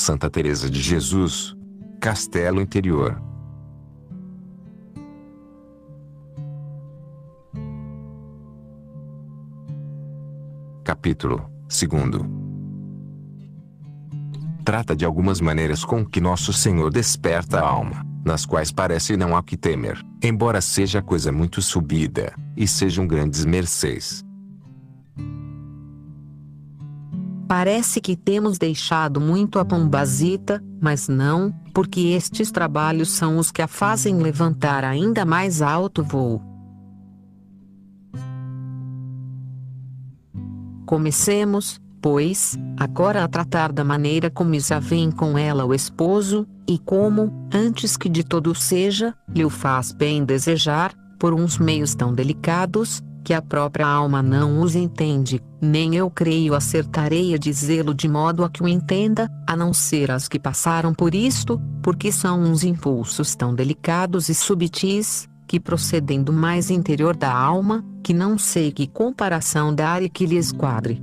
Santa Teresa de Jesus, Castelo Interior. Capítulo 2. Trata de algumas maneiras com que Nosso Senhor desperta a alma, nas quais parece não há que temer, embora seja coisa muito subida, e sejam grandes mercês. Parece que temos deixado muito a pombazita, mas não, porque estes trabalhos são os que a fazem levantar ainda mais alto voo. Comecemos, pois, agora a tratar da maneira como já vem com ela o esposo, e como, antes que de todo seja, lhe o faz bem desejar, por uns meios tão delicados, que a própria alma não os entende, nem eu creio acertarei a dizê-lo de modo a que o entenda, a não ser as que passaram por isto, porque são uns impulsos tão delicados e subtis, que procedem do mais interior da alma, que não sei que comparação dar e que lhes quadre.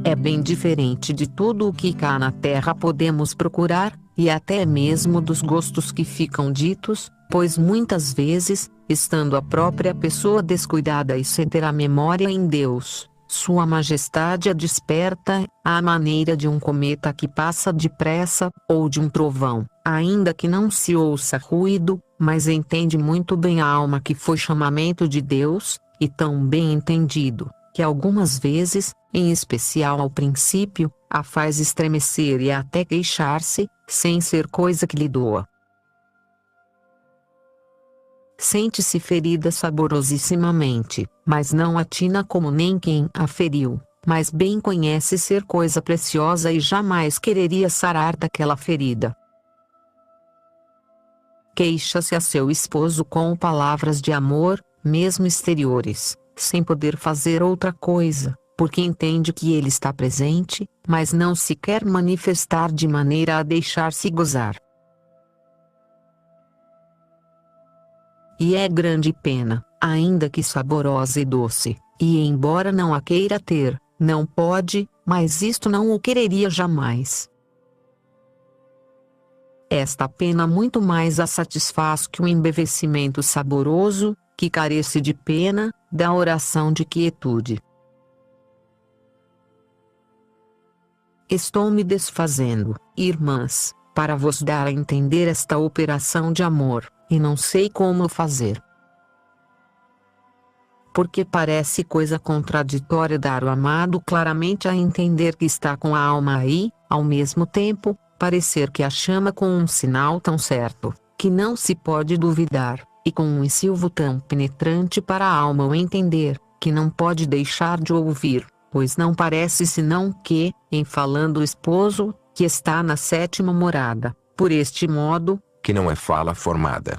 É bem diferente de tudo o que cá na terra podemos procurar, e até mesmo dos gostos que ficam ditos, pois muitas vezes, estando a própria pessoa descuidada e sem ter a memória em Deus, Sua Majestade a desperta, à maneira de um cometa que passa depressa, ou de um trovão, ainda que não se ouça ruído, mas entende muito bem a alma que foi chamamento de Deus, e tão bem entendido, que algumas vezes, em especial ao princípio, a faz estremecer e até queixar-se, sem ser coisa que lhe doa. Sente-se ferida saborosissimamente, mas não atina como nem quem a feriu, mas bem conhece ser coisa preciosa e jamais quereria sarar daquela ferida. Queixa-se a seu esposo com palavras de amor, mesmo exteriores, sem poder fazer outra coisa, porque entende que ele está presente, mas não se quer manifestar de maneira a deixar-se gozar. E é grande pena, ainda que saborosa e doce, e embora não a queira ter, não pode, mas isto não o quereria jamais. Esta pena muito mais a satisfaz que o embevecimento saboroso, que carece de pena, da oração de quietude. Estou me desfazendo, irmãs, para vos dar a entender esta operação de amor, e não sei como fazer. Porque parece coisa contraditória dar o amado claramente a entender que está com a alma aí, ao mesmo tempo, parecer que a chama com um sinal tão certo, que não se pode duvidar, e com um ensilvo tão penetrante para a alma o entender, que não pode deixar de ouvir, pois não parece senão que, em falando o esposo, que está na sétima morada, por este modo, Que não é fala formada.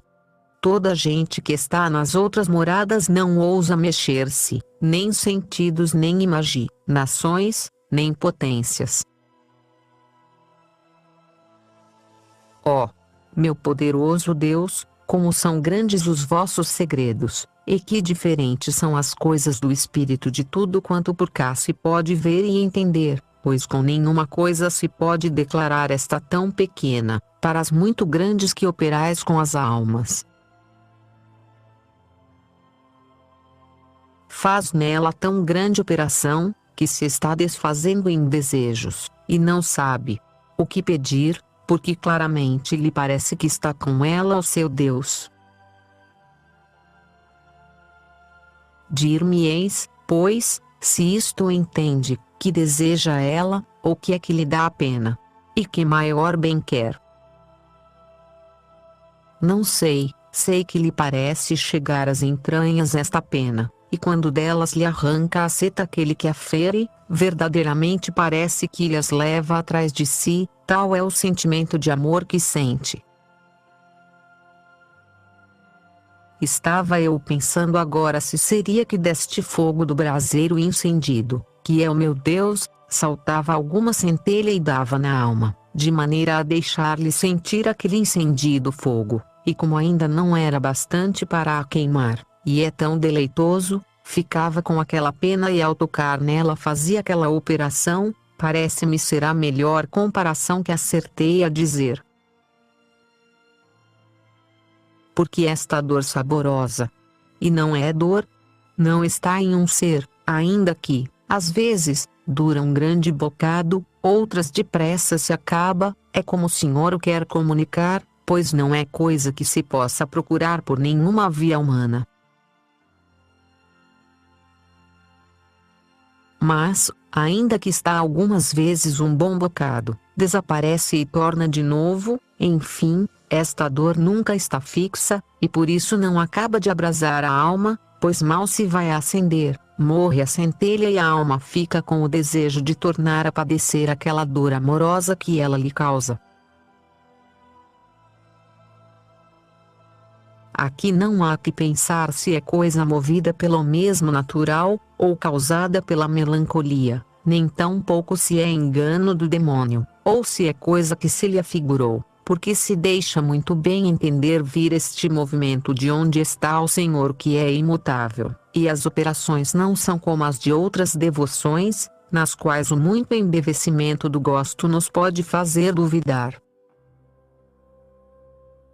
Toda gente que está nas outras moradas não ousa mexer-se, nem sentidos nem imaginações, nem potências. Ó, meu poderoso Deus, como são grandes os vossos segredos, e que diferentes são as coisas do espírito de tudo quanto por cá se pode ver e entender, pois com nenhuma coisa se pode declarar esta tão pequena, para as muito grandes que operais com as almas. Faz nela tão grande operação, que se está desfazendo em desejos, e não sabe o que pedir, porque claramente lhe parece que está com ela o seu Deus. Dir-me-eis, pois, se isto entende, que deseja ela, ou que é que lhe dá a pena, e que maior bem quer. Não sei, sei que lhe parece chegar às entranhas esta pena, e quando delas lhe arranca a seta aquele que a fere, verdadeiramente parece que lhe as leva atrás de si, tal é o sentimento de amor que sente. Estava eu pensando agora se seria que deste fogo do braseiro incendido, que é o meu Deus, saltava alguma centelha e dava na alma, de maneira a deixar-lhe sentir aquele incendido fogo, e como ainda não era bastante para a queimar, e é tão deleitoso, ficava com aquela pena e ao tocar nela fazia aquela operação. Parece-me ser a melhor comparação que acertei a dizer. Porque esta dor saborosa, e não é dor, não está em um ser, ainda que, às vezes, dura um grande bocado, outras depressa se acaba, é como o Senhor o quer comunicar, pois não é coisa que se possa procurar por nenhuma via humana. Mas, ainda que está algumas vezes um bom bocado, desaparece e torna de novo, enfim, esta dor nunca está fixa, e por isso não acaba de abrasar a alma, pois mal se vai acender, morre a centelha e a alma fica com o desejo de tornar a padecer aquela dor amorosa que ela lhe causa. Aqui não há que pensar se é coisa movida pelo mesmo natural, ou causada pela melancolia, nem tampouco se é engano do demônio, ou se é coisa que se lhe afigurou, porque se deixa muito bem entender vir este movimento de onde está o Senhor que é imutável, e as operações não são como as de outras devoções, nas quais o muito embevecimento do gosto nos pode fazer duvidar.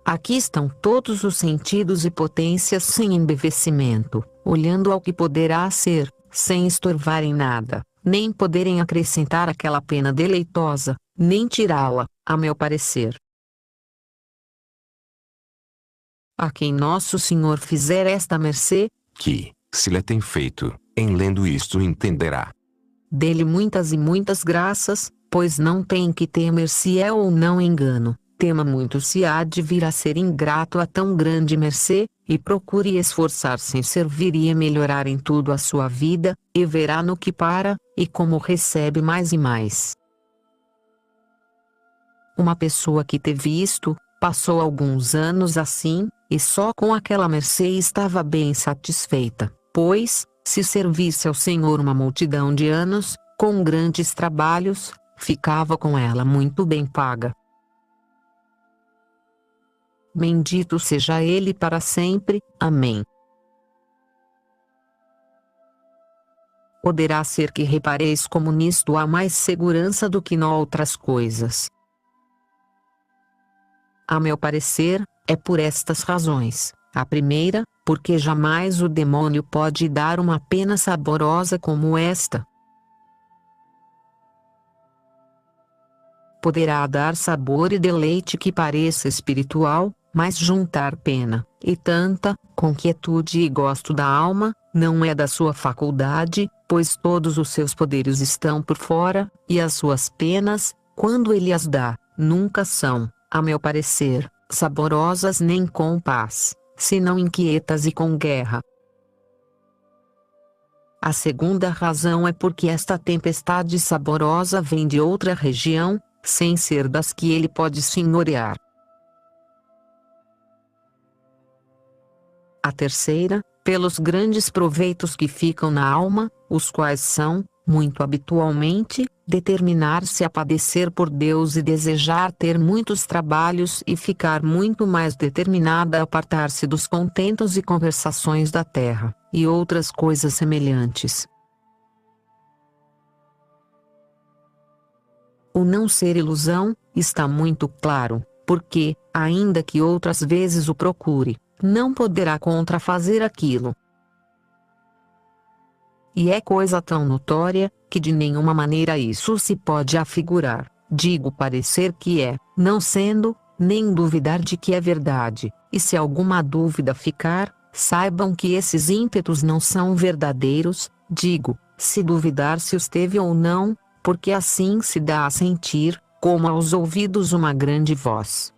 Aqui estão todos os sentidos e potências sem embevecimento, olhando ao que poderá ser, sem estorvar em nada, nem poderem acrescentar aquela pena deleitosa, nem tirá-la, a meu parecer. A quem nosso Senhor fizer esta mercê, que, se lhe tem feito, em lendo isto entenderá. Dê-lhe muitas e muitas graças, pois não tem que temer se é ou não engano. Tema muito se há de vir a ser ingrato a tão grande mercê, e procure esforçar-se em servir e em melhorar em tudo a sua vida, e verá no que para, e como recebe mais e mais. Uma pessoa que teve isto, passou alguns anos assim, e só com aquela mercê estava bem satisfeita, pois, se servisse ao Senhor uma multidão de anos, com grandes trabalhos, ficava com ela muito bem paga. Bendito seja Ele para sempre. Amém. Poderá ser que repareis como nisto há mais segurança do que noutras coisas. A meu parecer, é por estas razões. A primeira, porque jamais o demônio pode dar uma pena saborosa como esta. Poderá dar sabor e deleite que pareça espiritual, mas juntar pena, e tanta, com quietude e gosto da alma, não é da sua faculdade, pois todos os seus poderes estão por fora, e as suas penas, quando ele as dá, nunca são, a meu parecer, saborosas nem com paz, senão inquietas e com guerra. A segunda razão é porque esta tempestade saborosa vem de outra região, sem ser das que ele pode senhorear. A terceira, pelos grandes proveitos que ficam na alma, os quais são, muito habitualmente, determinar-se a padecer por Deus e desejar ter muitos trabalhos e ficar muito mais determinada a apartar-se dos contentos e conversações da terra, e outras coisas semelhantes. O não ser ilusão, está muito claro, porque, ainda que outras vezes o procure, não poderá contrafazer aquilo. E é coisa tão notória, que de nenhuma maneira isso se pode afigurar, digo parecer que é, não sendo, nem duvidar de que é verdade, e se alguma dúvida ficar, saibam que esses ímpetos não são verdadeiros, digo, se duvidar se os teve ou não, porque assim se dá a sentir, como aos ouvidos uma grande voz.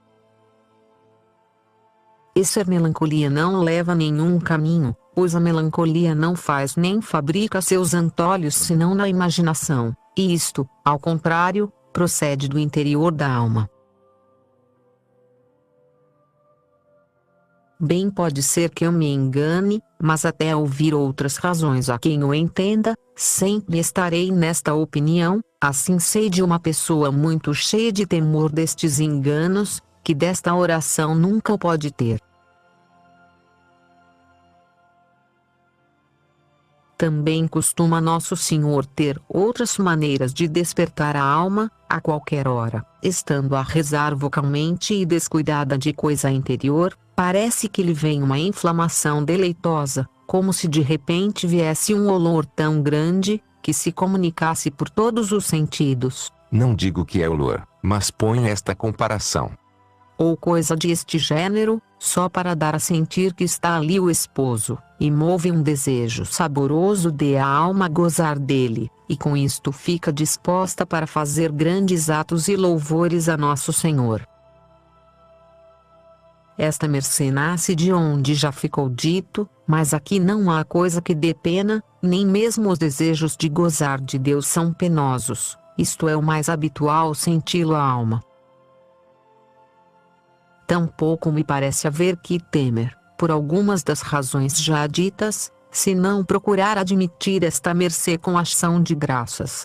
Essa melancolia não leva a nenhum caminho, pois a melancolia não faz nem fabrica seus antolhos senão na imaginação, e isto, ao contrário, procede do interior da alma. Bem pode ser que eu me engane, mas até ouvir outras razões a quem o entenda, sempre estarei nesta opinião, assim sei de uma pessoa muito cheia de temor destes enganos, que desta oração nunca o pode ter. Também costuma Nosso Senhor ter outras maneiras de despertar a alma, a qualquer hora. Estando a rezar vocalmente e descuidada de coisa interior, parece que lhe vem uma inflamação deleitosa, como se de repente viesse um olor tão grande, que se comunicasse por todos os sentidos. Não digo que é olor, mas ponho esta comparação. Ou coisa deste gênero, só para dar a sentir que está ali o esposo, e move um desejo saboroso de a alma gozar dele, e com isto fica disposta para fazer grandes atos e louvores a Nosso Senhor. Esta mercê nasce de onde já ficou dito, mas aqui não há coisa que dê pena, nem mesmo os desejos de gozar de Deus são penosos, isto é o mais habitual senti-lo a alma. Tampouco me parece haver que temer, por algumas das razões já ditas, se não procurar admitir esta mercê com ação de graças.